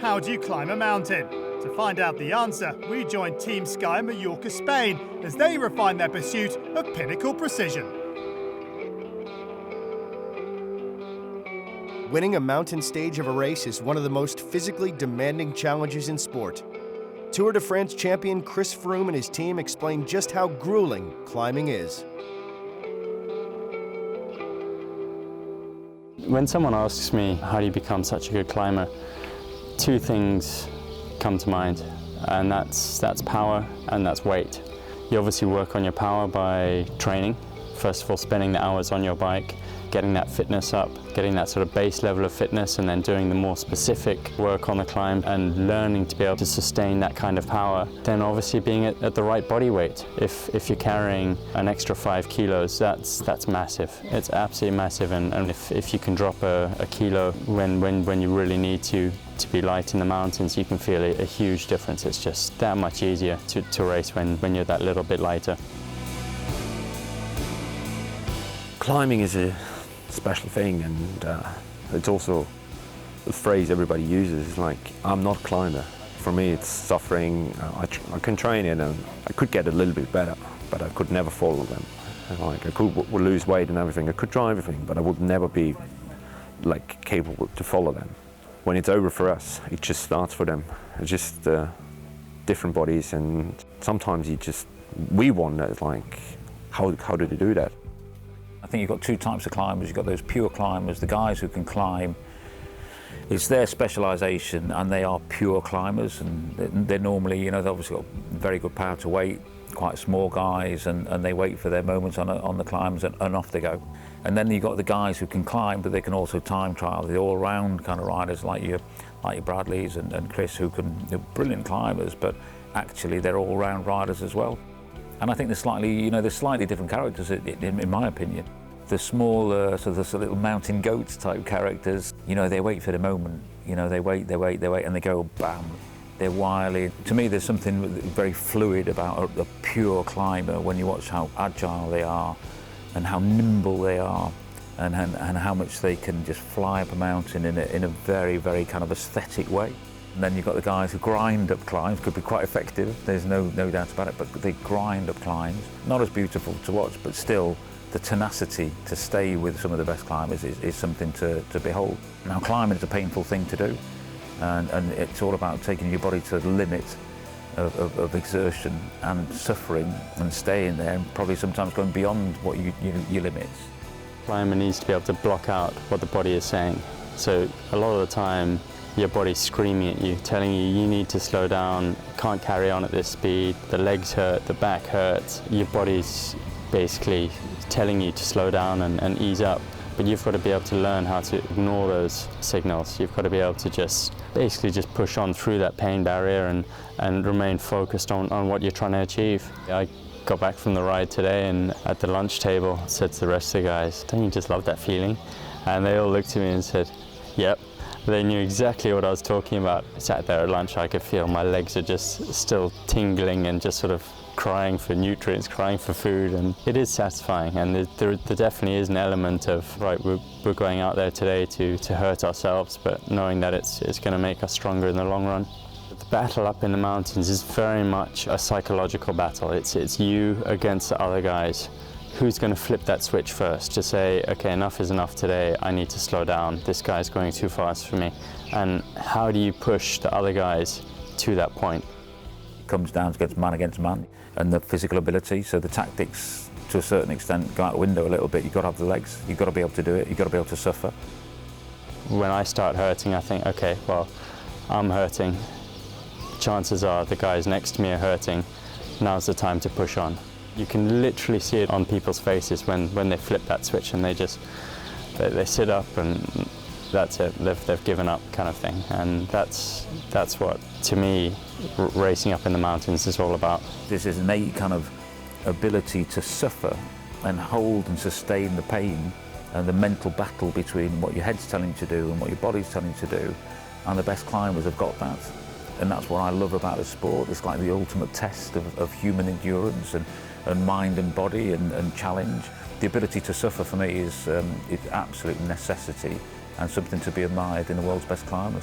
How do you climb a mountain? To find out the answer, we join Team SKY in Mallorca, Spain, as they refine their pursuit of pinnacle precision. Winning a mountain stage of a race is one of the most physically demanding challenges in sport. Tour de France champion Chris Froome and his team explain just how grueling climbing is. When someone asks me, how do you become such a good climber, two things come to mind, and that's power and that's weight. You obviously work on your power by training. First of all, spending the hours on your bike, getting that fitness up, getting that sort of base level of fitness, and then doing the more specific work on the climb and learning to be able to sustain that kind of power. Then obviously being at the right body weight. If you're carrying an extra 5 kilos, that's massive. It's absolutely massive, and if you can drop a kilo when you really need to be light in the mountains, you can feel a huge difference. It's just that much easier to race when you're that little bit lighter. Climbing is a special thing, and it's also the phrase everybody uses, like, I'm not a climber. For me, it's suffering. I can train it, and I could get a little bit better, but I could never follow them. Like, I could lose weight and everything, I could try everything, but I would never be like capable to follow them. When it's over for us, it just starts for them. It's just different bodies, and sometimes we wonder, like, how do they do that? I think you've got two types of climbers. You've got those pure climbers, the guys who can climb. It's their specialisation, and they are pure climbers, and they're normally, they've obviously got very good power to weight, quite small guys, and they wait for their moments on the climbs, and off they go. And then you've got the guys who can climb, but they can also time trial. The all-round kind of riders like your Bradleys and Chris, they're brilliant climbers, but actually they're all-round riders as well. And I think there's slightly different characters in my opinion. The smaller, sort of the little mountain goats type characters, they wait for the moment. They wait, and they go bam. They're wily. To me, there's something very fluid about a pure climber when you watch how agile they are, and how nimble they are, and how much they can just fly up a mountain in a very, very kind of aesthetic way. And then you've got the guys who grind up climbs, could be quite effective, there's no doubt about it, but they grind up climbs. Not as beautiful to watch, but still the tenacity to stay with some of the best climbers is something to behold. Now, climbing is a painful thing to do, and it's all about taking your body to the limit of exertion and suffering and staying there, and probably sometimes going beyond what your limits. Climber needs to be able to block out what the body is saying. So a lot of the time, your body's screaming at you, telling you need to slow down, can't carry on at this speed, the legs hurt, the back hurts. Your body's basically telling you to slow down and ease up. But you've got to be able to learn how to ignore those signals. You've got to be able to basically just push on through that pain barrier and remain focused on what you're trying to achieve. I got back from the ride today, and at the lunch table said to the rest of the guys, don't you just love that feeling? And they all looked at me and said, yep. They knew exactly what I was talking about. I sat there at lunch, I could feel my legs are just still tingling and just sort of crying for nutrients, crying for food, and it is satisfying. And there definitely is an element of, right, we're going out there today to hurt ourselves, but knowing that it's going to make us stronger in the long run. The battle up in the mountains is very much a psychological battle. It's you against the other guys. Who's going to flip that switch first to say, okay, enough is enough today, I need to slow down, this guy's going too fast for me. And how do you push the other guys to that point? It comes down against man, and the physical ability, so the tactics to a certain extent go out the window a little bit. You've got to have the legs, you've got to be able to do it, you've got to be able to suffer. When I start hurting, I think, okay, well, I'm hurting. Chances are the guys next to me are hurting. Now's the time to push on. You can literally see it on people's faces when they flip that switch, and they sit up and that's it, they've given up, kind of thing. And that's what, to me, racing up in the mountains is all about. This is an innate kind of ability to suffer and hold and sustain the pain, and the mental battle between what your head's telling you to do and what your body's telling you to do, and the best climbers have got that. And that's what I love about the sport. It's like the ultimate test of human endurance and mind and body and challenge. The ability to suffer for me is absolute necessity and something to be admired in the world's best climbers.